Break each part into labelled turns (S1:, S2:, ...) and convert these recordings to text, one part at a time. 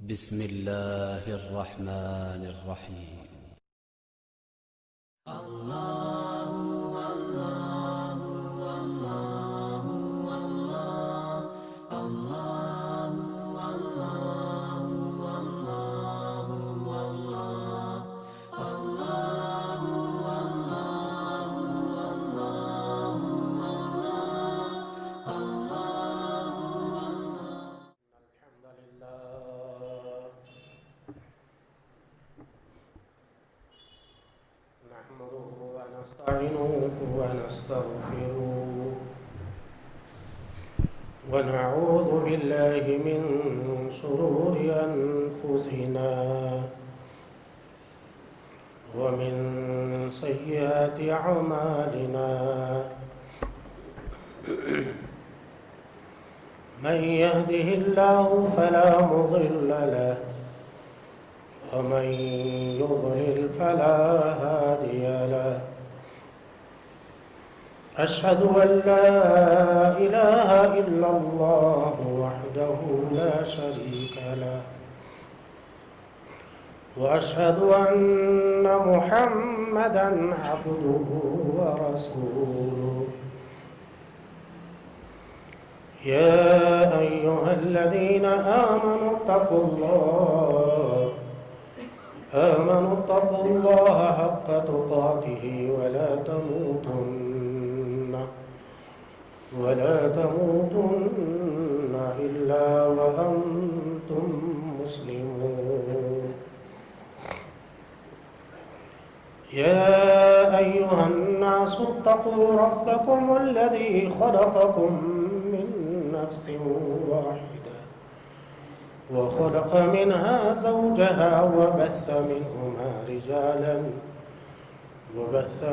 S1: بسم الله الرحمن الرحيم.
S2: الحمد لله نحمده ونستعينه ونستغفره ونعوذ بالله من شرور أنفسنا ومن سيئات أعمالنا من يهده الله فلا مضل له ومن يضلل فلا هادي له أشهد أن لا إله إلا الله وحده لا شريك له وأشهد أن محمدًا عبده ورسوله يا أيها الذين آمنوا اتقوا الله حق تقاته ولا تموتن إلا وأنتم مسلمون يا أيها الناس اتقوا ربكم الذي خلقكم من نفس واحدة وخلق منها زوجها وبث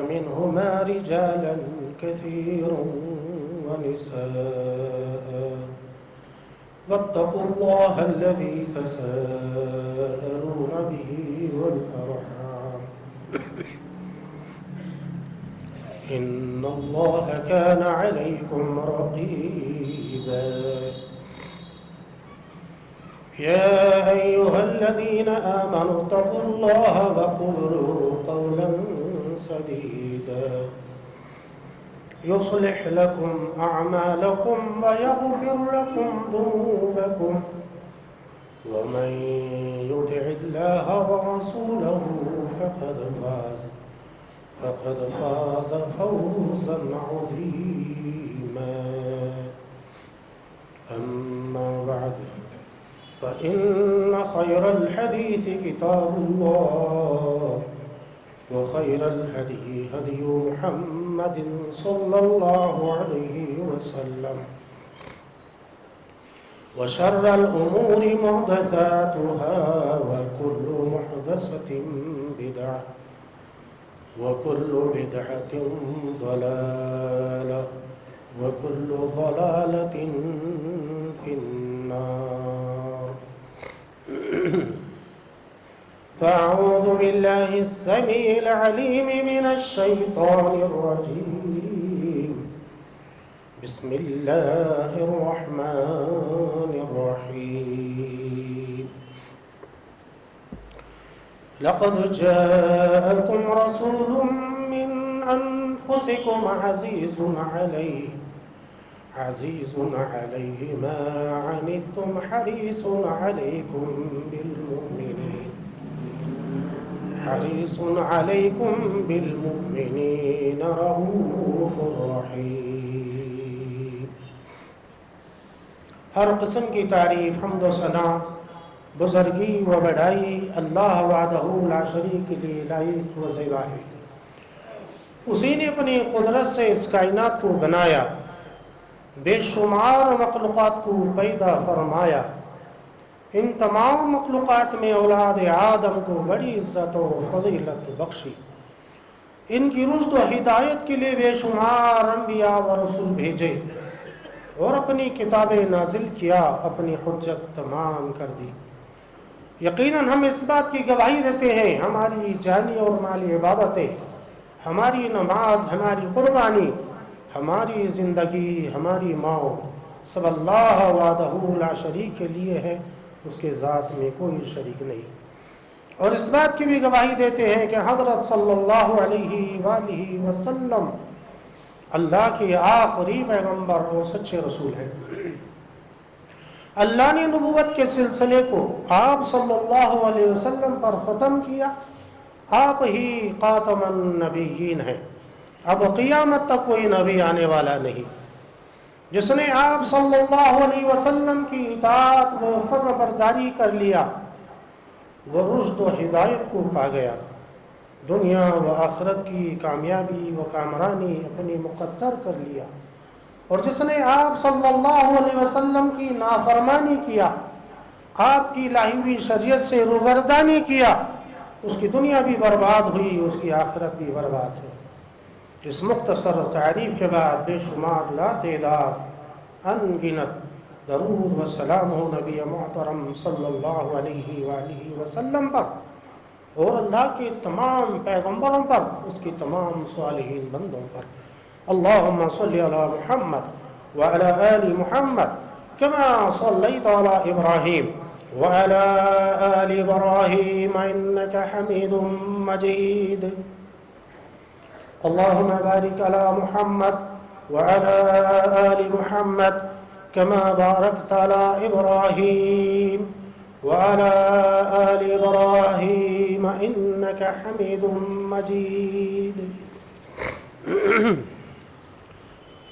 S2: منهما رجالا كثيرا ونساء واتقوا الله الذي تساءلون به والأرحام إن الله كان عليكم رقيبا يا أيها الذين آمنوا اتقوا الله وقولوا قولا سديدا يصلح لكم أعمالكم ويغفر لكم ذنوبكم ومن يطع الله ورسوله فقد فاز فوزا عظيما أما بعد فإن خير الحديث كتاب الله وخير الهدي هدي محمد صلى الله عليه وسلم وشر الأمور محدثاتها وكل محدثة بدعة وكل بدعة ضلالة وكل ضلالة في النار فأعوذ بالله السميع العليم من الشيطان الرجيم بسم الله الرحمن الرحيم لقد جاءكم رسول من أنفسكم عزيز عليه ما عنتم حريص عليكم بالمؤمنين رؤوف رحيم ہر قسم کی تعریف حمد و ثنا بزرگی و بڑائی اللہ وحدہ لا شریک کے لیے لائق و زیبا ہے۔ اسی نے اپنی قدرت سے اس کائنات کو بنایا، بے شمار مخلوقات کو پیدا فرمایا، ان تمام مخلوقات میں اولاد آدم کو بڑی عزت و فضیلت بخشی، ان کی رشد و ہدایت کے لیے بے شمار انبیاء و رسول بھیجے اور اپنی کتابیں نازل کیا، اپنی حجت تمام کر دی۔ یقیناً ہم اس بات کی گواہی دیتے ہیں ہماری جانی اور مالی عبادتیں، ہماری نماز، ہماری قربانی، ہماری زندگی، ہماری موت سب اللہ وحدہ لا شریک کے لیے ہے، اس کے ذات میں کوئی شریک نہیں، اور اس بات کی بھی گواہی دیتے ہیں کہ حضرت صلی اللہ علیہ وآلہ وسلم اللہ کے آخری پیغمبر اور سچے رسول ہیں۔ اللہ نے نبوت کے سلسلے کو آپ صلی اللہ علیہ وسلم پر ختم کیا، آپ ہی خاتم النبیین ہیں، اب قیامت تک کوئی نبی آنے والا نہیں۔ جس نے آپ صلی اللہ علیہ وسلم کی اطاعت و فرمان برداری کر لیا وہ رشد و ہدایت کو پا گیا، دنیا و آخرت کی کامیابی و کامرانی اپنی مقدر کر لیا، اور جس نے آپ صلی اللہ علیہ وسلم کی نافرمانی کیا، آپ کی لائی ہوئی شریعت سے روگردانی کیا، اس کی دنیا بھی برباد ہوئی، اس کی آخرت بھی برباد ہوئی۔ اس مختصر تعریف کے بعد بے شمار لا تعداد انگنت درود و سلام ہو نبی محترم صلی اللہ علیہ وآلہ وسلم پر اور اللہ کے تمام پیغمبروں پر، اس کی تمام صالحین بندوں پر۔ اللہم صلی علی محمد وعلی آل محمد کما صلیت علی ابراہیم وعلی آل ابراہیم انکا حمید مجید۔ اللہم بارک علی محمد وعلی آل محمد کما بارکت علی ابراہیم وعلى آل إبراهيم إنك حميد مجيد۔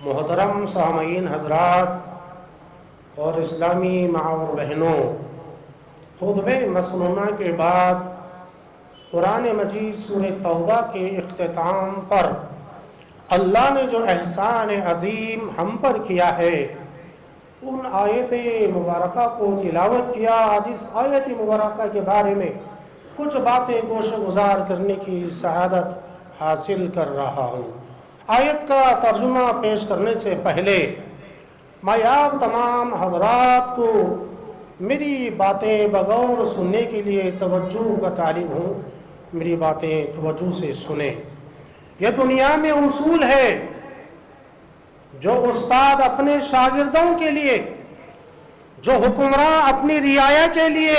S2: محترم سامعین حضرات اور اسلامی ماں اور بہنوں، خطبہ مسنونہ کے بعد قرآن مجید سورہ توبہ کے اختتام پر اللہ نے جو احسان عظیم ہم پر کیا ہے ان آیت مبارکہ کو تلاوت کیا۔ آج اس آیت مبارکہ کے بارے میں کچھ باتیں گوش گزار کرنے کی سعادت حاصل کر رہا ہوں۔ آیت کا ترجمہ پیش کرنے سے پہلے میں آپ تمام حضرات کو میری باتیں بغور سننے کے لیے توجہ کا طالب ہوں، میری باتیں توجہ سے سنیں۔ یہ دنیا میں اصول ہے جو استاد اپنے شاگردوں کے لیے، جو حکمراں اپنی رعایا کے لیے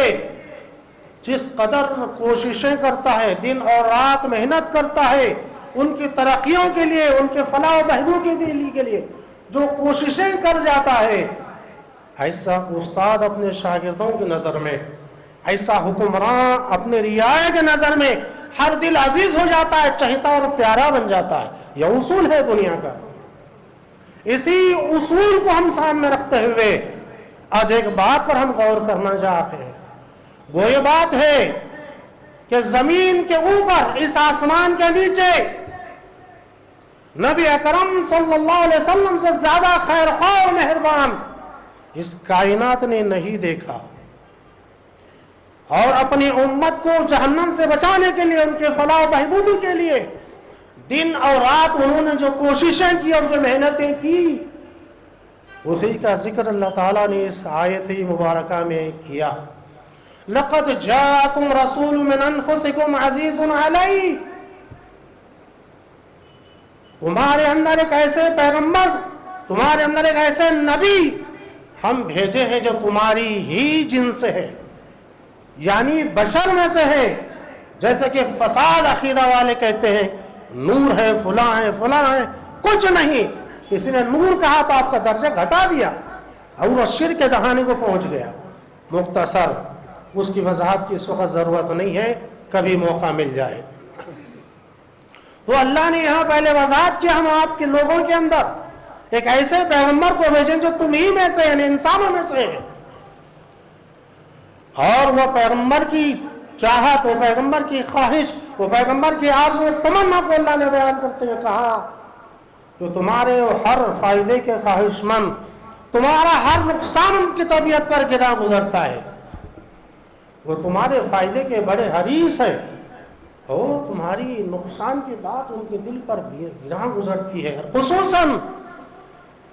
S2: جس قدر کوششیں کرتا ہے، دن اور رات محنت کرتا ہے، ان کی ترقیوں کے لیے، ان کے فلاح و بہبود کے لیے جو کوششیں کر جاتا ہے، ایسا استاد اپنے شاگردوں کی نظر میں، ایسا حکمراں اپنے رعایا کی نظر میں ہر دل عزیز ہو جاتا ہے، چہتا اور پیارا بن جاتا ہے۔ یہ اصول ہے دنیا کا۔ اسی اصول کو ہم سامنے رکھتے ہوئے آج ایک بات پر ہم غور کرنا چاہتے ہیں۔ وہ یہ بات ہے کہ زمین کے اوپر، اس آسمان کے نیچے، نبی اکرم صلی اللہ علیہ وسلم سے زیادہ خیر خواہ اور مہربان اس کائنات نے نہیں دیکھا، اور اپنی امت کو جہنم سے بچانے کے لیے، ان کے فلاح و بہبودی کے لیے دن اور رات انہوں نے جو کوششیں کی اور جو محنتیں کی، اسی کا ذکر اللہ تعالیٰ نے اس آیت مبارکہ میں کیا۔ لَقَدْ جَاءَكُمْ رَسُولٌ مِّنْ أَنفُسِكُمْ عَزِيزٌ عَلَيْهِ، تمہارے اندر ایک ایسے پیغمبر، تمہارے اندر ایک ایسے نبی ہم بھیجے ہیں جو تمہاری ہی جن سے ہے، یعنی بشر میں سے ہے۔ جیسے کہ فساد عقیدہ والے کہتے ہیں نور ہے، فلاں ہے، فلاں ہے، کچھ نہیں، کسی نے نور کہا تو آپ کا درجہ گھٹا دیا اور وہ شرک کے دہانے کو پہنچ گیا۔ مختصر اس کی وضاحت کی اس وقت ضرورت نہیں ہے، کبھی موقع مل جائے۔ تو اللہ نے یہاں پہلے وضاحت کیا، ہم آپ کے لوگوں کے اندر ایک ایسے پیغمبر کو بھیجیں جو تم ہی میں سے، یعنی انسانوں میں سے ہیں، اور وہ پیغمبر کی چاہت، وہ پیغمبر کی خواہش، وہ پیغمبر کی آرزو و تمنا کو اللہ نے بیان کرتے ہوئے کہا کہ تمہارے ہر فائدے کے خواہش مند، تمہارا ہر نقصان ان کی طبیعت پر گراں گزرتا ہے، وہ تمہارے فائدے کے بڑے حریص ہیں، اور تمہاری نقصان کی بات ان کے دل پر گراں گزرتی ہے، خصوصاً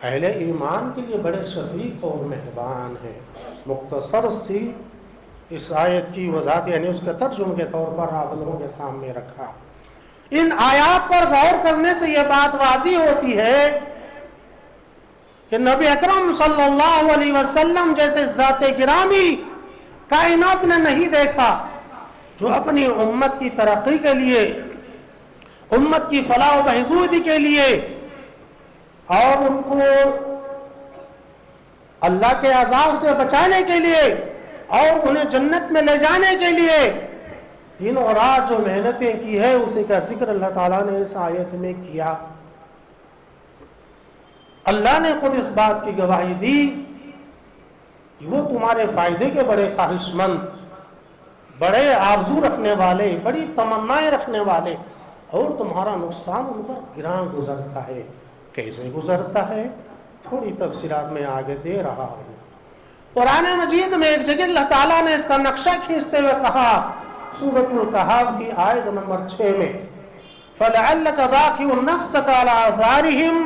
S2: اہل ایمان کے لیے بڑے شفیق اور مہربان ہیں۔ مختصر سی اس آیت کی وضاحت، یعنی اس کے ترجمے کے طور پر آپ لوگوں کے سامنے رکھا۔ ان آیات پر غور کرنے سے یہ بات واضح ہوتی ہے کہ نبی اکرم صلی اللہ علیہ وسلم جیسے ذات گرامی کائنات نے نہیں دیکھا جو اپنی امت کی ترقی کے لیے، امت کی فلاح و بہبود کے لیے اور ان کو اللہ کے عذاب سے بچانے کے لیے اور انہیں جنت میں لے جانے کے لیے دن اور رات جو محنتیں کی ہے، اسی کا ذکر اللہ تعالیٰ نے اس آیت میں کیا۔ اللہ نے خود اس بات کی گواہی دی کہ وہ تمہارے فائدے کے بڑے خواہش مند، بڑے آرزو رکھنے والے، بڑی تمنائیں رکھنے والے، اور تمہارا نقصان ان پر گراں گزرتا ہے۔ کیسے گزرتا ہے؟ تھوڑی تفصیلات میں آگے دے رہا ہوں۔ قرآن مجید میں ایک جگہ اللہ تعالیٰ نے اس کا نقشہ کھینچتے ہوئے کہا، سورۃ الکہف کی آیت نمبر 6 میں، فَلَعَلَّكَ بَاخِعٌ نَفْسَكَ عَلَىٰ آثَارِهِمْ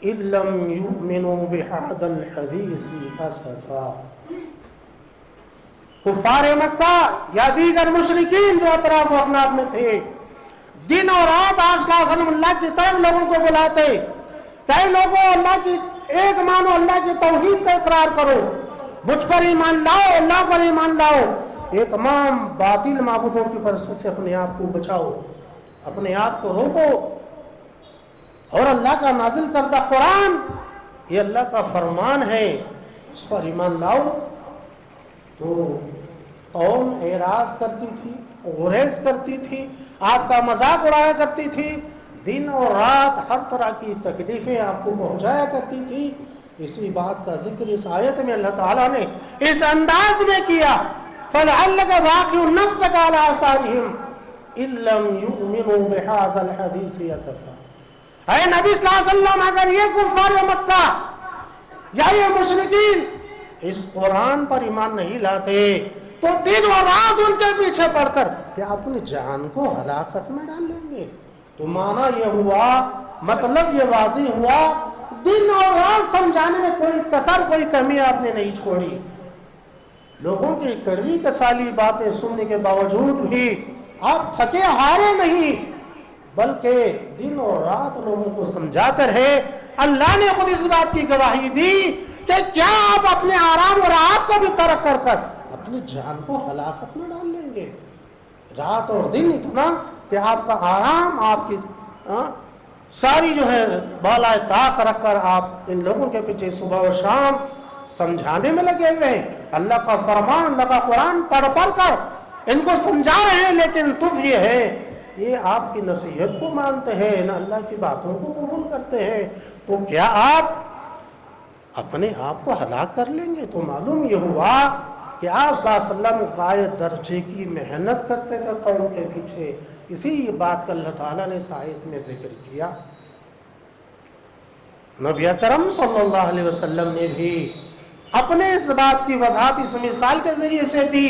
S2: إِن لَّمْ يُؤْمِنُوا بِهَٰذَا الْحَدِيثِ أَسَفًا۔ کفار مکہ یا دیگر مشرکین جو اطراف و اکناف میں تھے، دن اور رات آپ صلی اللہ علیہ وسلم اللہ کی طرف لوگوں کو بلاتے کہ اے لوگوں، اللہ کی ایک مانو، اللہ کی توحید کا اقرار کرو، مجھ پر ایمان لاؤ، اللہ پر ایمان لاؤ، یہ تمام باطل معبودوں کی پرست سے اپنے آپ کو بچاؤ، اپنے آپ کو روکو، اور اللہ کا نازل کردہ قرآن یہ اللہ کا فرمان ہے، اس پر ایمان لاؤ۔ تو قوم اعراض کرتی تھی، غریز کرتی تھی، آپ کا مذاق اڑایا کرتی تھی، دن اور رات ہر طرح کی تکلیفیں آپ کو پہنچایا کرتی تھی۔ اسی بات کا ذکر اس آیت میں اللہ تعالیٰ نے اس انداز میں کیا، فَلَعَلَّكَ بَاخِعٌ نَفْسَكَ عَلَىٰ آثَارِهِمْ إِن لَّمْ يُؤْمِنُوا بِهَٰذَا الْحَدِيثِ أَسَفًا۔ اے نبی صلی اللہ علیہ وسلم، اگر یہ کفار مکہ یا یہ مشرکین اس قرآن پر ایمان نہیں لاتے تو دن اور رات ان کے پیچھے پڑ کر کیا اپنی جان کو ہلاکت میں ڈال لیں گے؟ تو معنی یہ ہوا، مطلب یہ واضح ہوا، دن اور رات سمجھانے میں کوئی کسر، کوئی کمی آپ نے نہیں چھوڑی۔ لوگوں کی کڑوی کسالی باتیں سننے کے باوجود بھی آپ تھکے ہارے نہیں، بلکہ دن اور رات لوگوں کو سمجھاتے رہے۔ اللہ نے خود اس بات کی گواہی دی کہ کیا آپ اپنے آرام اور راحت کو بھی ترک کر کر اپنی جان کو ہلاکت میں ڈال لیں گے؟ رات اور دن اتنا کہ آپ کا آرام، آپ کی ساری جو ہے بالائے طاق رکھ کر آپ ان لوگوں کے پیچھے صبح و شام سمجھانے میں لگے ہوئے ہیں، اللہ کا فرمان، اللہ کا قرآن پڑھ پڑھ کر ان کو سمجھا رہے ہیں، لیکن تم یہ ہے، یہ آپ کی نصیحت کو مانتے ہیں، نہ اللہ کی باتوں کو قبول کرتے ہیں، تو کیا آپ اپنے آپ کو ہلاک کر لیں گے؟ تو معلوم یہ ہوا کہ آپ صلی اللہ علیہ وسلم غایت درجے کی محنت کرتے تھے قوم کے پیچھے۔ اسی بات کا اللہ تعالیٰ نے اس آیت میں ذکر کیا۔ نبی اکرم صلی اللہ علیہ وسلم نے بھی اپنے اس بات کی وضاحت اس مثال کے ذریعے سے دی،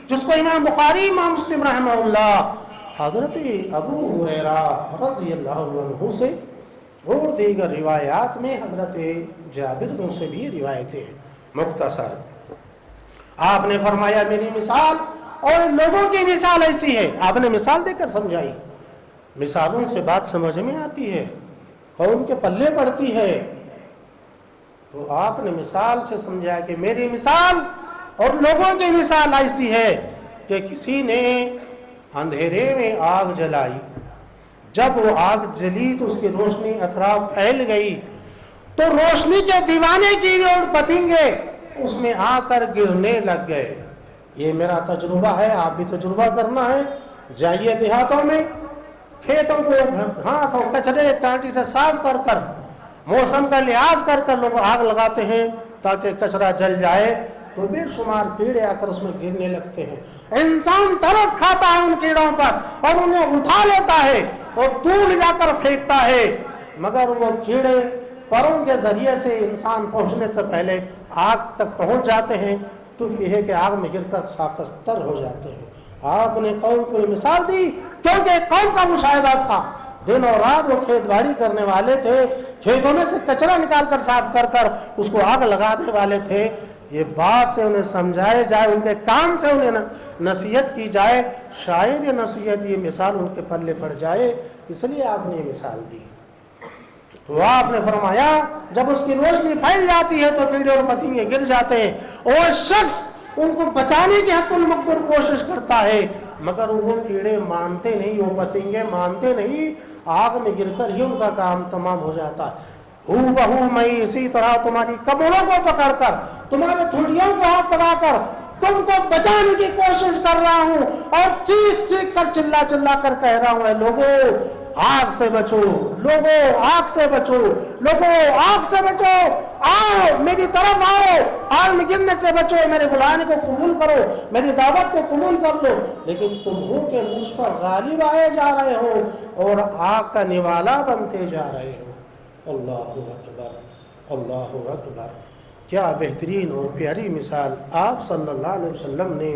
S2: جس کو امام بخاری، امام مسلم رحمہ اللہ، حضرت ابو ہریرہ رضی اللہ عنہ سے اور دیگر روایات میں حضرت جابر سے بھی روایتیں ہیں۔ مختصر آپ نے فرمایا، میری مثال اور لوگوں کی مثال ایسی ہے۔ آپ نے مثال دے کر سمجھائی، مثالوں سے بات سمجھ میں آتی ہے، قوم کے پلے پڑتی ہے، تو آپ نے مثال سے سمجھایا کہ میری مثال اور لوگوں کی مثال ایسی ہے کہ کسی نے اندھیرے میں آگ جلائی، جب وہ آگ جلی تو اس کی روشنی اطراف پھیل گئی، تو روشنی کے دیوانے کی جو پتنگے اس میں آ کر گرنے لگ گئے۔ یہ میرا تجربہ ہے، آپ بھی تجربہ کرنا ہے۔ جائیے دیہاتوں میں، کھیتوں کو گھاس اور کچرے کانٹی سے صاف کر کر، موسم کا لحاظ کر کر لوگ آگ لگاتے ہیں تاکہ کچرا جل جائے، تو بے شمار کیڑے آ کر اس میں گرنے لگتے ہیں۔ انسان ترس کھاتا ہے ان کیڑوں پر اور انہیں اٹھا لیتا ہے اور دور لے جا کر پھینکتا ہے، مگر وہ کیڑے پروں کے ذریعے سے انسان پہنچنے سے پہلے آگ تک پہنچ جاتے ہیں، تو یہ ہے کہ آگ میں گر کر خاکستر ہو جاتے ہیں۔ آپ نے قوم کو مثال دی کیونکہ قوم کا مشاہدہ تھا، دن اور رات وہ کھیت باڑی کرنے والے تھے، کھیتوں میں سے کچرا نکال کر صاف کر کر اس کو آگ لگانے والے تھے۔ یہ بات سے انہیں سمجھائے جائے، ان کے کام سے انہیں نصیحت کی جائے، شاید یہ نصیحت، یہ مثال ان کے پلے پڑ جائے، اس لیے آپ نے یہ مثال دی۔ تو آپ نے فرمایا جب اس کی روشنی پھیل جاتی ہے تو کیڑے اور پتنگے گر جاتے ہیں، اور شخص ان کو بچانے کی حد المقدور کوشش کرتا ہے، مگر وہ کیڑے مانتے نہیں، وہ پتنگے مانتے نہیں، آگ میں گر کر ہی ان کا کام تمام ہو جاتا ہے۔ بہو میں اسی طرح تمہاری کمروں کو پکڑ کر، تمہارے تھوڑیوں کو ہاتھ لگا کر تم کو بچانے کی کوشش کر رہا ہوں، اور چیخ چیخ کر چلا چلا کر کہہ رہا ہوں، اے لوگوں آگ سے بچو، لوگوں آگ سے بچو، لوگوں آگ سے بچو، آؤ میری طرف آؤ، آگ میں گرنے سے بچو، میرے بلانے کو قبول کرو، میری دعوت کو قبول کر لو۔ لیکن تم ہو کہ مجھ پر غالب آئے جا رہے ہو اور آگ کا نوالا بنتے جا رہے ہو۔ اللہ اکبر، اللہ اکبر۔ کیا بہترین اور پیاری مثال آپ صلی اللہ علیہ وسلم نے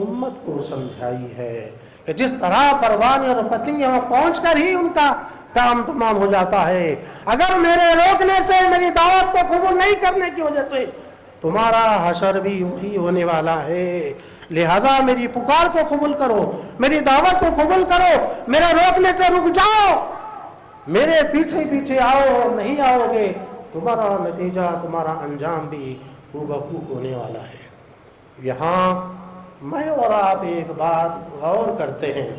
S2: امت کو سمجھائی ہے کہ جس طرح پروانے اور پتنگیں وہاں پہنچ کر ہی ان کا کام تمام ہو جاتا ہے، اگر میرے روکنے سے، میری دعوت کو قبول نہیں کرنے کی وجہ سے تمہارا حشر بھی وہی ہونے والا ہے، لہذا میری پکار کو قبول کرو، میری دعوت کو قبول کرو، میرے روکنے سے رک جاؤ، میرے پیچھے پیچھے آؤ، اور نہیں آؤ گے تمہارا نتیجہ، تمہارا انجام بھی ہو ہونے والا ہے۔ یہاں میں اور آپ ایک بات غور کرتے ہیں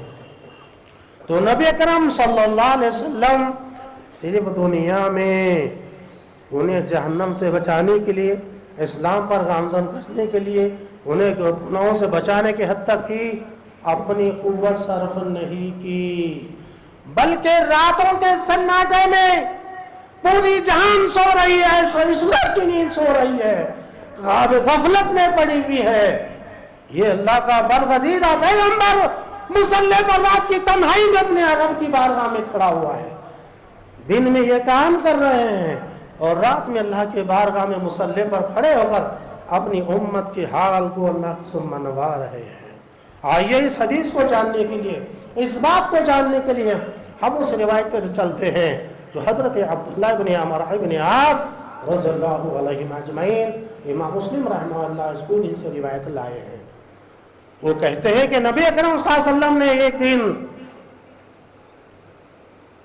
S2: تو نبی اکرم صلی اللہ علیہ وسلم صرف دنیا میں انہیں جہنم سے بچانے کے لیے، اسلام پر گامزن کرنے کے لیے، انہیں گناہوں سے بچانے کے حد تک ہی اپنی قوت صرف نہیں کی، بلکہ راتوں کے سناٹے میں پوری جہان سو رہی ہے، عشرت کی نیند سو رہی ہے، خواب غفلت میں پڑی ہوئی ہے، یہ اللہ کا برگزیدہ پیغمبر مصلی پر رات کی تنہائی میں اپنے رب کی بارگاہ میں کھڑا ہوا ہے، دن میں یہ کام کر رہے ہیں اور رات میں اللہ کے بارگاہ میں مصلی پر کھڑے ہو کر اپنی امت کے حال کو اللہ سے منوا رہے ہیں۔ آئیے اس حدیث کو جاننے کے لیے، اس بات کو جاننے کے لیے ہم اس روایت پر چلتے ہیں جو حضرت عبداللہ بن عمرو بن عاص رضی اللہ عنہما اجمعین، امام مسلم رحمہ اللہ اس کو ان سے روایت لائے ہیں۔ وہ کہتے ہیں کہ نبی اکرم صلی اللہ علیہ وسلم نے ایک دن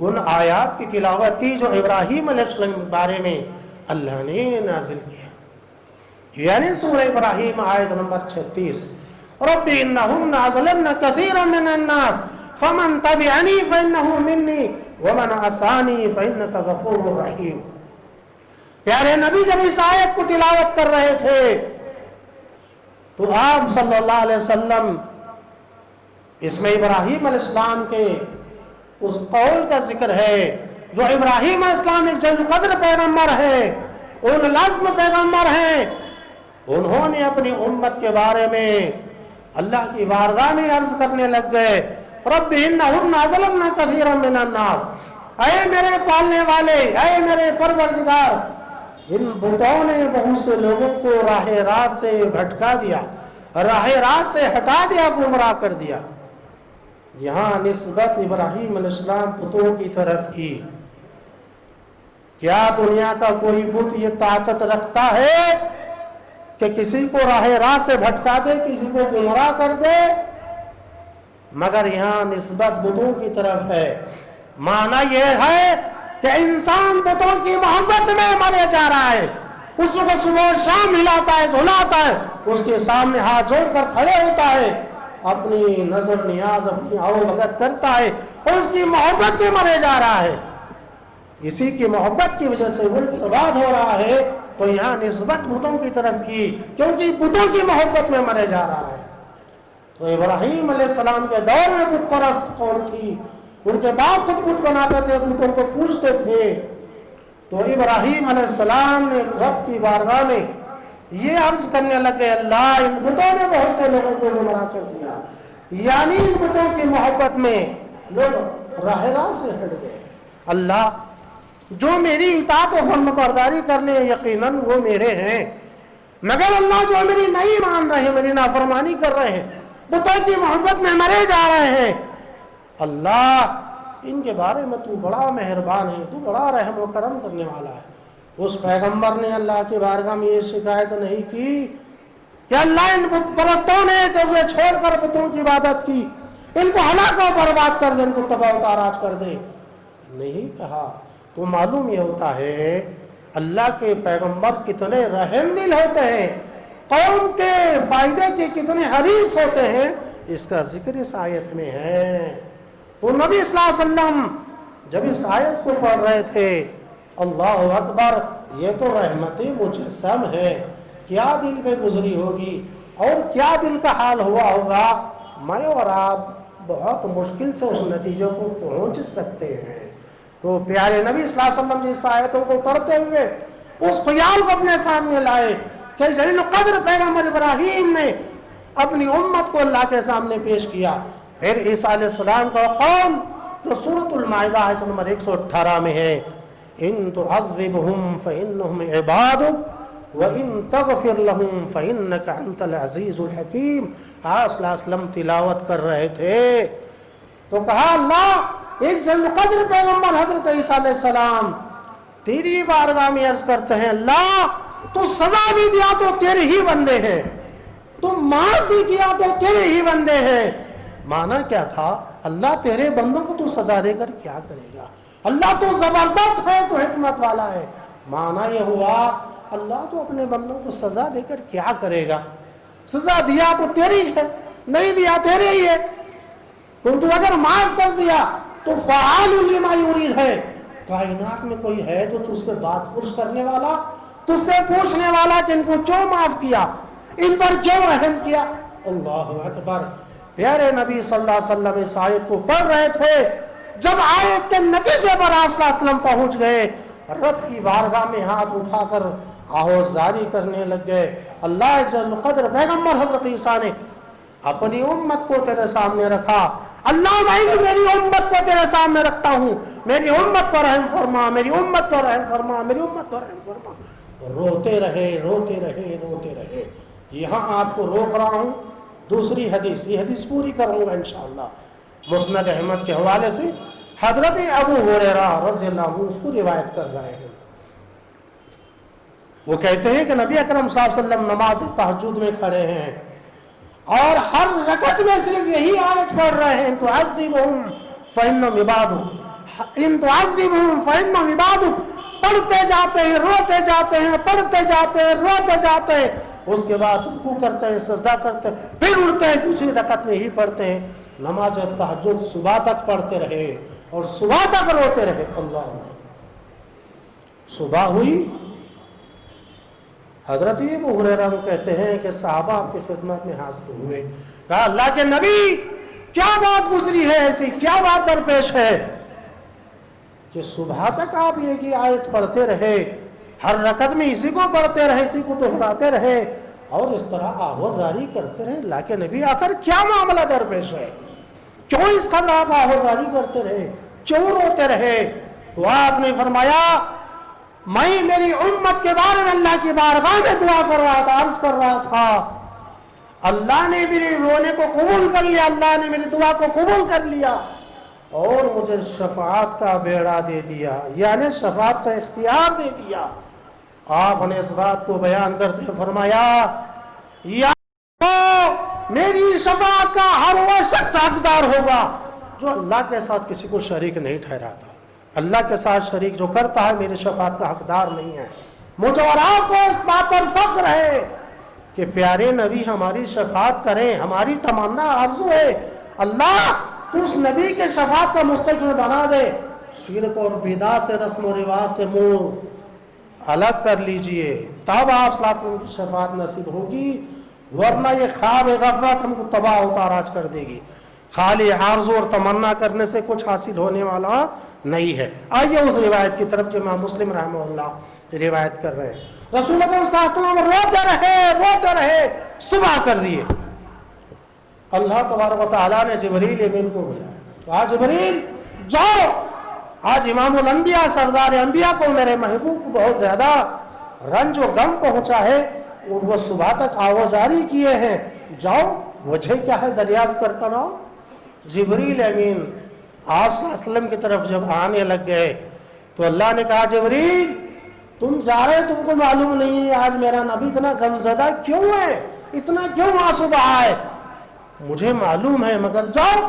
S2: ان آیات کی تلاوت کی جو ابراہیم علیہ السلام کے بارے میں اللہ نے نازل کیا، یعنی سورہ ابراہیم آیت نمبر 36، رب انہن اضللن کثیرا من الناس فمن تبعنی فانہ منی ومن عصانی فانک غفور رحیم۔ پیارے نبی جب اس آیت کو تلاوت کر رہے تھے تو آپ صلی اللہ علیہ وسلم اس میں ابراہیم علیہ السلام کے اس قول کا ذکر ہے جو ابراہیم علیہ السلام ایک جلد قدر پیغمبر ہے، ان لازم پیغمبر ہیں، انہوں نے اپنی امت کے بارے میں اللہ کی بارگاہ میں عرض کرنے لگ گئے، رب انہن اضللن کثیرا من الناس، اے میرے پالنے والے، اے میرے پروردگار، ان بتوں نے بہت سے لوگوں کو راہ راست سے بھٹکا دیا، راہ راست سے ہٹا دیا، گمراہ کر دیا۔ یہاں نسبت ابراہیم علیہ السلام بتوں کی طرف کی۔ کیا دنیا کا کوئی بت یہ طاقت رکھتا ہے کہ کسی کو راہ راست سے بھٹکا دے، کسی کو گمراہ کر دے؟ مگر یہاں نسبت بتوں کی طرف ہے، معنی یہ ہے کہ انسان بتوں کی محبت میں مرے جا رہا ہے، اس کو صبح شام ہلاتا ہے، دھلاتا ہے، اس کے سامنے ہاتھ جوڑ کر کھڑے ہوتا ہے، اپنی نظر نیاز، اپنی آو بھگت کرتا ہے اور اس کی محبت میں مرے جا رہا ہے، اسی کی محبت کی وجہ سے وہ برباد ہو رہا ہے۔ تو یہاں نسبت بتوں کی طرف کی کیونکہ بتوں کی محبت میں مرے جا رہا ہے۔ تو ابراہیم علیہ السلام کے دور میں بت پرست قوم تھی، ان کے باپ خود بت بناتے تھے، بتوں کو پوجتے تھے۔ تو ابراہیم علیہ السلام نے رب کی بارگاہ میں یہ عرض کرنے لگے، اللہ ان بتوں نے بہت سے لوگوں کو گمراہ کر دیا، یعنی ان بتوں کی محبت میں لوگ راہ راست سے ہٹ گئے۔ اللہ جو میری اطاعت و فرما برداری کر لے یقیناً وہ میرے ہیں، مگر اللہ جو میری نہیں مان رہے ہیں، میری نافرمانی کر رہے ہیں، بتوں کی محبت میں مرے جا رہے ہیں، اللہ ان کے بارے میں تو بڑا مہربان ہے، تو بڑا رحم و کرم کرنے والا ہے۔ اس پیغمبر نے اللہ کی بارگاہ میں یہ شکایت نہیں کی کہ اللہ ان بت پرستوں نے تجھے چھوڑ کر بتوں کی عبادت کی، ان کو ہلاک و برباد کر دے، ان کو تباہ و تاراج کر دے، نہیں کہا۔ تو معلوم یہ ہوتا ہے اللہ کے پیغمبر کتنے رحم دل ہوتے ہیں، قوم کے فائدے کے کتنے حریص ہوتے ہیں، اس کا ذکر اس آیت میں ہے۔ تو نبی صلی اللہ علیہ وسلم جب اس آیت کو پڑھ رہے تھے، اللہ اکبر، یہ تو رحمت مجسم ہے، کیا دل پہ گزری ہوگی اور کیا دل کا حال ہوا ہوگا، میں اور آپ بہت مشکل سے اس نتیجے کو پہنچ سکتے ہیں۔ تو پیارے نبی صلی اللہ علیہ وسلم جس آیتوں کو پڑھتے ہوئے اس خیال کو اپنے سامنے لائے کہ جلیل القدر پیغمبر ابراہیم نے اپنی امت کو اللہ کے سامنے پیش کیا، پھر عیسیٰ علیہ السلام کا قول جو سورۃ المائدہ آیت نمبر 118 میں ہے، ان تعذبهم فانهم عبادک وَإِن تَغْفِرْ لَهُمْ فَإِنَّكَ أَنْتَ الْعَزِيزُ الْحَكِيمُ۔ آپ صلی اللہ علیہ وسلم تلاوت کر رہے تھے تو کہا اللہ ایک جلیل القدر پیغمبر حضرت عیسیٰ علیہ السلام تیری بارگاہ میں عرض کرتے ہیں، اللہ تو سزا بھی دیا تو تیرے ہی بندے ہیں، تو معاف بھی کیا تو تیرے ہی بندے ہیں۔ معنی کیا تھا؟ اللہ تیرے بندوں کو تو سزا دے کر کیا کرے گا، اللہ تو زبردست ہے، تو حکمت والا ہے۔ معنی یہ ہوا اللہ تو اپنے بندوں کو سزا دے کر کیا کرے گا، سزا دیا تو تیری ہے، نہیں دیا تیرے ہی ہے، تو اگر معاف کر دیا تو فعال لما یرید ہے۔ کائنات میں کوئی ہے جو تجھ سے بات پرس کرنے والا، تجھ سے پوچھنے والا کہ ان کو کیوں معاف کیا، ان پر کیوں رحم کیا؟ اللہ اکبر۔ پیارے نبی صلی اللہ علیہ وسلم اس آیت کو پڑھ رہے تھے، جب آیت کے نتیجے پر آپ صلی اللہ علیہ وسلم پہنچ گئے، رب کی بارگاہ میں ہاتھ اٹھا کر آہوزاری کرنے لگ گئے، اللہ جل قدر پیغمبر حضرت عیسیٰ نے اپنی امت کو تیرے سامنے رکھا، اللہ میں بھی میری امت کو تیرے سامنے رکھتا ہوں، میری امت پر رحم فرما، میری امت پر رحم فرما، میری امت پر رحم فرما۔ روتے رہے روتے رہے روتے رہے۔ یہاں آپ کو روک رہا ہوں، دوسری حدیث، یہ حدیث پوری کروں گا انشاءاللہ، مسند احمد کے حوالے سے حضرت ابو ہریرہ رضی اللہ عنہ اس کو روایت کر رہے ہیں۔ وہ کہتے ہیں کہ نبی اکرم صلی اللہ علیہ وسلم نماز تہجد میں کھڑے ہیں اور ہر رکعت میں صرف یہی آیت پڑھ رہے ہیں، تعذبہم فإنہم عبادک، ان تعذبہم فإنہم عبادک، پڑھتے جاتے ہیں روتے جاتے ہیں، پڑھتے جاتے ہیں روتے جاتے ہیں، اس کے بعد رکوع کرتے ہیں، سجدہ کرتے ہیں، پھر اٹھتے ہیں، دوسری رکعت میں ہی پڑھتے ہیں۔ نماز تہجد صبح تک پڑھتے رہے اور صبح تک روتے رہے۔ اللہ، صبح ہوئی، حضرت ابو ہریرہ کہتے ہیں کہ صحابہ آپ کی خدمت میں حاضر ہوئے، کہا اللہ کے نبی کیا بات گزری ہے، ایسی کیا بات درپیش ہے کہ صبح تک آپ یہ کی آیت پڑھتے رہے، ہر رکعت میں اسی کو پڑھتے رہے، اسی کو دہراتے رہے اور اس طرح آہوزاری کرتے رہے، اللہ کے نبی آخر کیا معاملہ درپیش ہے، کیوں اس قدر آپ آہوزاری کرتے رہے، کیوں روتے رہے؟ تو آپ نے فرمایا میں میری امت کے بارے میں اللہ کی بارگاہ میں دعا کر رہا تھا، عرض کر رہا تھا، اللہ نے میرے رونے کو قبول کر لیا، اللہ نے میری دعا کو قبول کر لیا اور مجھے شفاعت کا بیڑا دے دیا، یعنی شفاعت کا اختیار دے دیا۔ آپ نے اس بات کو بیان کرتے فرمایا یا میری شفاعت کا ہر وہ شخص حقدار ہوگا جو اللہ کے ساتھ کسی کو شریک نہیں ٹھہراتا، اللہ کے ساتھ شریک جو کرتا ہے میری شفاعت کا حقدار نہیں ہے۔ مجھے اور آپ کو اس بات پر فخر ہے کہ پیارے نبی ہماری شفاعت کریں، ہماری تمنا آرزو ہے اللہ تو اس نبی کے شفاعت کا مستحق بنا دے، شرک اور بدعت سے رسم و رواج سے منہ الگ کر لیجئے، تب آپ صلی اللہ علیہ وسلم کی شفاعت نصیب ہوگی، ورنہ یہ خواب غفلت ہم کو تباہ و تاراج کر دے گی۔ خالی آرزو اور تمنا کرنے سے کچھ حاصل ہونے والا نہیں ہے۔ آئیے اس روایت کی طرف جو امام مسلم رحمہ اللہ روایت کر رہے ہیں، رسول اللہ صلی اللہ علیہ وسلم روتے رہے صبح کر دیے، اللہ تبارک و تعالیٰ نے جبریل امین کو بلایا، کہا جبریل جاؤ، آج امام الانبیاء سردار انبیاء کو میرے محبوب کو بہت زیادہ رنج و غم پہنچا ہے اور وہ صبح تک آوازاری کیے ہیں، جاؤ وجہ کیا ہے دریافت کر کر آؤ۔ جبریل امین آپ صلی اللہ علیہ وسلم کی طرف جب آنے لگ گئے تو اللہ نے کہا جبریل تم جا رہے، تم کو معلوم نہیں ہے آج میرا نبی اتنا غمزدہ کیوں ہے، اتنا کیوں آنسو بہا ہے؟ مجھے معلوم ہے مگر جاؤ۔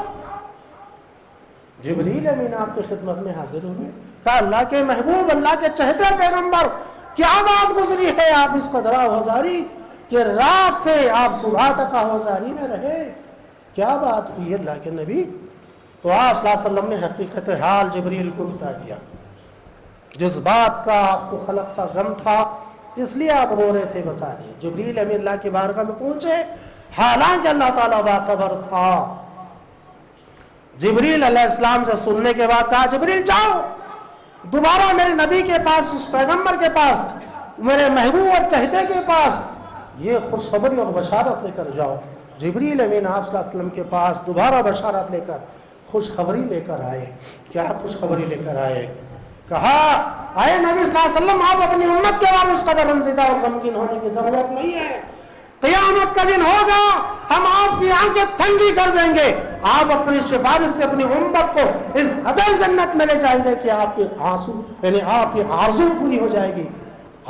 S2: جبریل امین آپ کی خدمت میں حاضر ہوئے، کہا اللہ کے محبوب، اللہ کے چہتے پیغمبر کیا بات گزری ہے، آپ اس قدر آوازاری کہ رات سے آپ صبح تک آوازاری میں رہے، کیا بات ہوئی اللہ کے نبی؟ تو آپ صلی اللہ علیہ وسلم نے حقیقت حال جبریل کو بتا دیا، جس بات کا آپ کو خلق کا غم تھا اس لیے آپ رو رہے تھے، بتا دیا۔ جبریل امین اللہ کی بارگاہ میں پہنچے، حالانکہ اللہ تعالیٰ باخبر تھا۔ جبریل علیہ السلام سے سننے کے بعد کہا جبریل جاؤ دوبارہ میرے نبی کے پاس، اس پیغمبر کے پاس، میرے محبوب اور چہتے کے پاس یہ خوشخبری اور بشارت لے کر جاؤ۔ جبریل امین آپ صلی اللہ علیہ وسلم کے پاس دوبارہ بشارت لے کر، خوشخبری لے کر آئے۔ کیا خوشخبری لے کر آئے؟ کہا آئے نبی صلی اللہ علیہ وسلم، آپ اپنی امت کے بارے اس قدر رنجیدہ اور غمگین ہونے کی ضرورت نہیں ہے۔ قیامت کا دن ہوگا، ہم آپ کی آنکھیں ٹھنڈی کر دیں گے، آپ اپنی سفارش سے اپنی امت کو اس قدر جنت میں لے جائیں گے کہ آپ کی آنسو یعنی آپ کی آرزو پوری ہو جائے گی،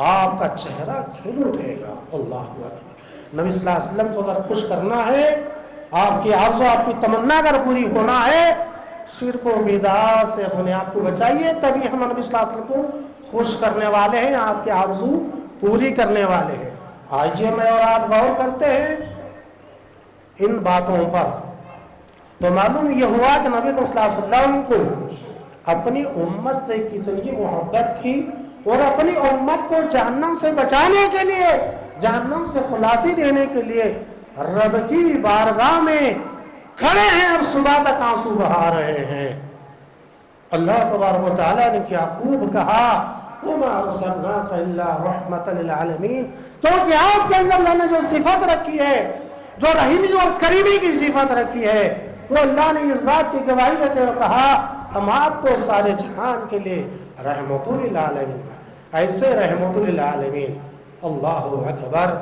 S2: آپ کا چہرہ کھل اٹھے گا۔ اللہ اکبر۔ نبی صلی اللہ علیہ وسلم کو اگر خوش کرنا ہے، آپ کی آرزو، آپ کی تمنا اگر پوری ہونا ہے، شرک و بدعات سے اپنے آپ کو بچائیے، تبھی ہم نبی صلی اللہ علیہ وسلم کو خوش کرنے والے ہیں، آپ کی آرزو پوری کرنے والے ہیں۔ آئیے میں اور آپ غور کرتے ہیں ان باتوں پر، تو معلوم یہ ہوا کہ نبی صلی اللہ علیہ وسلم کو اپنی امت سے کتنی محبت تھی، اور اپنی امت کو جہنم سے بچانے کے لیے، جہنم سے خلاصی دینے کے لیے رب کی بارگاہ میں کھڑے ہیں اور صبح تک آنسو بہا رہے ہیں۔ اللہ تبارک و تعالیٰ نے کیا خوب کہا وَمَا أَرْسَلْنَاكَ إِلَّا رَحْمَةً لِلْعَالَمِينَ، کیونکہ آپ کے اندر اللہ نے جو صفت رکھی ہے، جو رحیمی اور کریمی کی صفت رکھی ہے، وہ اللہ نے اس بات کی گواہی دیتے ہوئے کہا ہم آپ کو سارے جہان کے لیے رحمت للعالمین، ایسے رحمت للعالمین۔ اللہ اکبر۔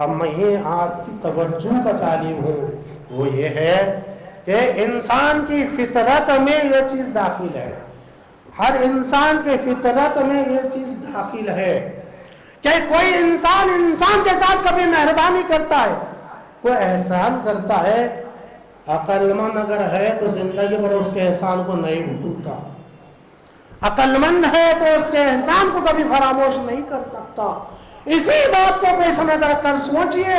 S2: اب میں یہ آپ کی توجہ کا طالب ہوں، وہ یہ ہے کہ انسان کی فطرت میں یہ چیز داخل ہے، ہر انسان کے فطرت میں یہ چیز داخل ہے کہ کوئی انسان کے ساتھ کبھی مہربانی کرتا ہے، کوئی احسان کرتا ہے، عقل مند اگر ہے تو زندگی بھر اس کے احسان کو نہیں بھولتا، عقل مند ہے تو اس کے احسان کو کبھی فراموش نہیں کر سکتا۔ اسی بات کو پیش نظر کر سوچئے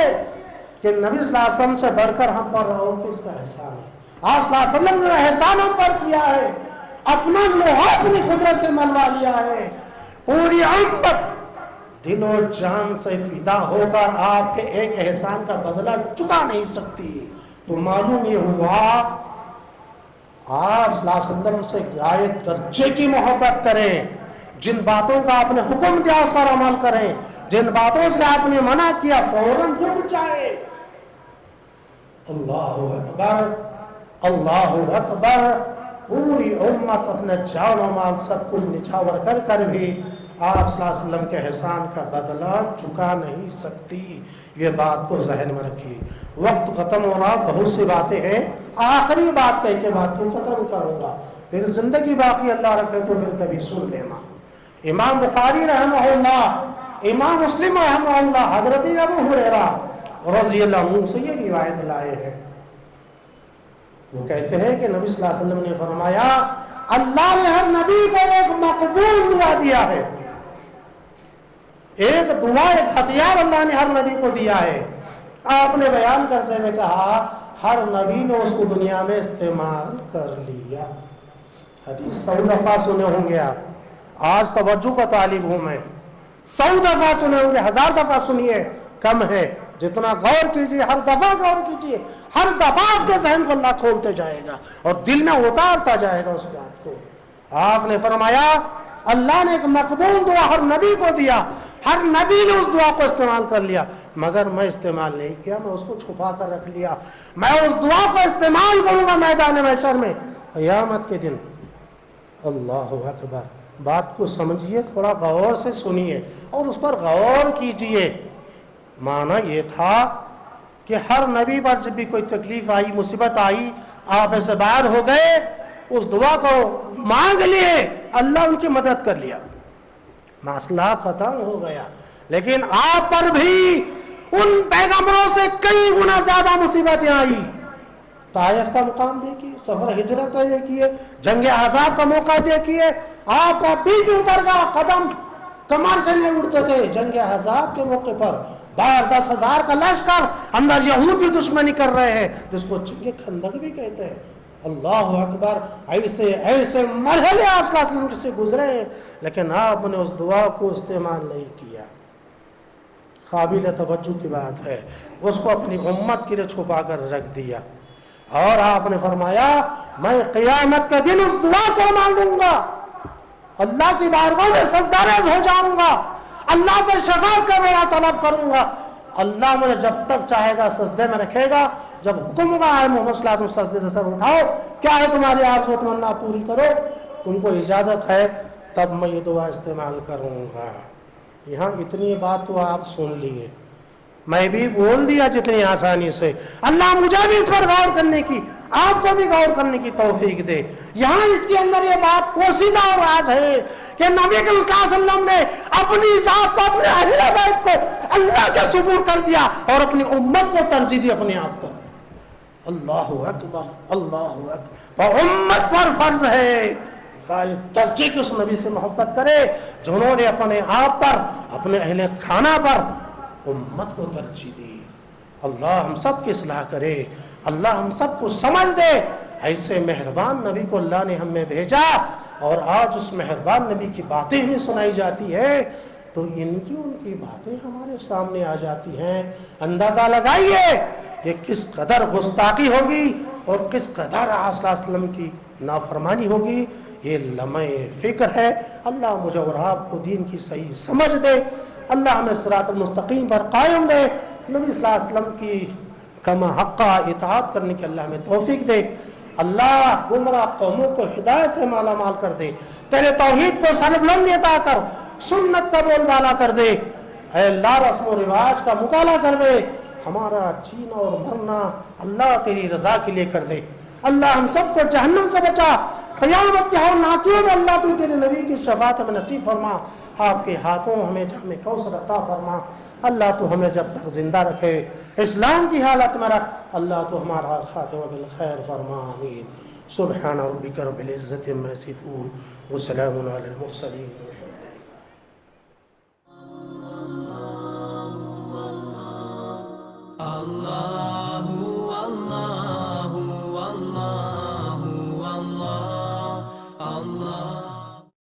S2: کہ نبی صلی اللہ علیہ وسلم سے بڑھ کر ہم پر اور کس کا احسان ہے؟ آپ صلی اللہ علیہ وسلم نے احسان ہم پر کیا ہے، اپنا لوہا اپنی قدرت سے منوا لیا ہے، پوری امت دل و جان سے فدا ہو کر آپ کے ایک احسان کا بدلہ چکا نہیں سکتی۔ تو معلوم یہ ہوا آپ صلی اللہ علیہ وسلم سے غایت درجے کی محبت کریں، جن باتوں کا آپ نے حکم دیا اس پر عمل کریں، جن باتوں سے آپ نے منع کیا فوراً رک جائے۔ اللہ اکبر، اللہ اکبر۔ پوری امت اپنے جان و مال سب کچھ نچھاور کر کر بھی آپ صلی اللہ علیہ وسلم کے احسان کا بدلہ چکا نہیں سکتی، یہ بات کو ذہن میں رکھیے۔ وقت ختم ہو رہا، بہت سی باتیں ہیں، آخری بات کہہ کے بات کو ختم کروں گا، پھر زندگی باقی اللہ رکھے تو پھر کبھی سن لینا۔ امام بخاری رحمہ اللہ، امام مسلم رحمہ اللہ، حضرت ابو ہریرہ رضی اللہ عنہ سے یہ روایت لائے ہیں، وہ کہتے ہیں کہ نبی صلی اللہ علیہ وسلم نے فرمایا اللہ نے ہر نبی کو ایک مقبول دعا دیا ہے، ایک دعا، ایک ہتھیار اللہ نے ہر نبی کو دیا ہے۔ آپ نے بیان کرتے ہوئے کہا ہر نبی نے اس کو دنیا میں استعمال کر لیا۔ حدیث 100 دفعہ سنے ہوں گے آپ، آج توجہ کا طالب ہوں میں، 100 دفعہ سنے ہوں گے، 1000 دفعہ سنیے کم ہے، جتنا غور کیجئے، ہر دفعہ غور کیجئے، ہر دفعہ آپ کے ذہن کو اللہ کھولتے جائے گا اور دل میں اتارتا جائے گا اس بات کو۔ آپ نے فرمایا اللہ نے ایک مقبول دعا ہر نبی کو دیا، ہر نبی نے اس دعا کو استعمال کر لیا، مگر میں استعمال نہیں کیا، میں اس کو چھپا کر رکھ لیا۔ میں اس دعا کو استعمال کروں گا میدان محشر میں قیامت کے دن۔ اللہ اکبر۔ بات کو سمجھیے، تھوڑا غور سے سنیے اور اس پر غور کیجئے۔ معنی یہ تھا کہ ہر نبی پر جب بھی کوئی تکلیف آئی، مصیبت آئی، آپ ایسے باہر ہو گئے، اس دعا کو مانگ لیے، اللہ ان کی مدد کر لیا، مسئلہ ختم ہو گیا۔ لیکن آپ پر بھی ان پیغمبروں سے کئی گنا زیادہ مصیبتیں آئی۔ طائف کا مقام دیکھیے، سفر ہجرت دیکھیے، جنگ احزاب کا موقع دیکھیے، آپ کا بی پی اتر گیا، قدم کمر سے نہیں اڑتے تھے۔ جنگ احزاب کے موقع پر باہر 10,000 کا لشکر، اندر یہود بھی دشمنی کر رہے ہیں، جس کو جنگ خندق بھی کہتے ہیں۔ اللہ اکبر، ایسے مرحلے آپ صلی اللہ علیہ وسلم سے گزرے ہیں، لیکن آپ نے اس دعا کو استعمال نہیں کیا۔ قابل توجہ کی بات ہے، اس کو اپنی امت کے لیے چھپا کر رکھ دیا، اور آپ نے فرمایا میں قیامت کے دن اس دعا کو مانگوں گا، اللہ کی بارگاہ میں سجدہ ریز ہو جاؤں گا، اللہ سے شفاعت کا میرا طلب کروں گا، اللہ مجھے جب تک چاہے گا سجدے میں رکھے گا، جب حکم ہوگا آئے محمد صلی اللہ علیہ وسلم سجدے سے سر اٹھاؤ، کیا ہے تمہاری آرزو و تمنا پوری کرو، تم کو اجازت ہے، تب میں یہ دعا استعمال کروں گا۔ یہاں اتنی بات تو آپ سن لیے، میں بھی بول دیا جتنی آسانی سے، اللہ مجھے بھی اس پر غور کرنے کی، آپ کو بھی غور کرنے کی توفیق دے۔ یہاں اس کے اندر یہ بات پوشیدہ اور راز ہے کہ نبی کریم صلی اللہ علیہ وسلم نے اپنی ذات کو، اپنے اہل بیت کو اللہ کے سپرد کر دیا، اور اپنی امت کو ترجیح دی اپنے آپ پر۔ اللہ اکبر، اللہ اکبر۔ تو امت پر فرض ہے ترجیح کی اس نبی سے محبت کرے جنہوں نے اپنے آپ پر، اپنے اہل خانہ پر امت کو ترجیح دی۔ اللہ ہم سب کی اصلاح کرے، اللہ ہم سب کو سمجھ دے۔ ایسے مہربان نبی کو اللہ نے ہم میں بھیجا، اور آج اس مہربان نبی کی باتیں ہمیں سنائی جاتی ہے تو ان کی باتیں ہمارے سامنے آ جاتی ہیں۔ اندازہ لگائیے یہ کس قدر گستاخی ہوگی اور کس قدر آپ صلی اللہ علیہ وسلم کی نافرمانی ہوگی، یہ لمحہ فکر ہے۔ اللہ مجھے اور آپ کو دین کی صحیح سمجھ دے، اللہ ہمیں صراط المستقیم پر قائم دے، نبی صلی اللہ علیہ وسلم کی کما حقہ اطاعت کرنے کی اللہ ہمیں توفیق دے۔ اللہ گمراہ قوموں کو ہدایت سے مالا مال کر دے، تیرے توحید کو سر بلند عطا کر، سنت کا بول بالا کر دے، اے اللہ رسم و رواج کا مطالعہ کر دے، ہمارا جینا اور مرنا اللہ تیری رضا کے لیے کر دے۔ اللہ ہم سب کو جہنم سے بچا، قیامت کے ہر ناکیوں میں اللہ تو تیرے نبی کی شفاعت میں نصیب فرما، آپ کے ہاتھوں ہمیں جام کوثر عطا فرما۔ اللہ تو ہمیں جب تک زندہ رکھے اسلام کی حالت میں رکھ، اللہ تو ہمارا خاتمہ بالخیر فرما، آمین۔ سبحان ربک رب العزت عما یصفون وسلام علی المرسلین۔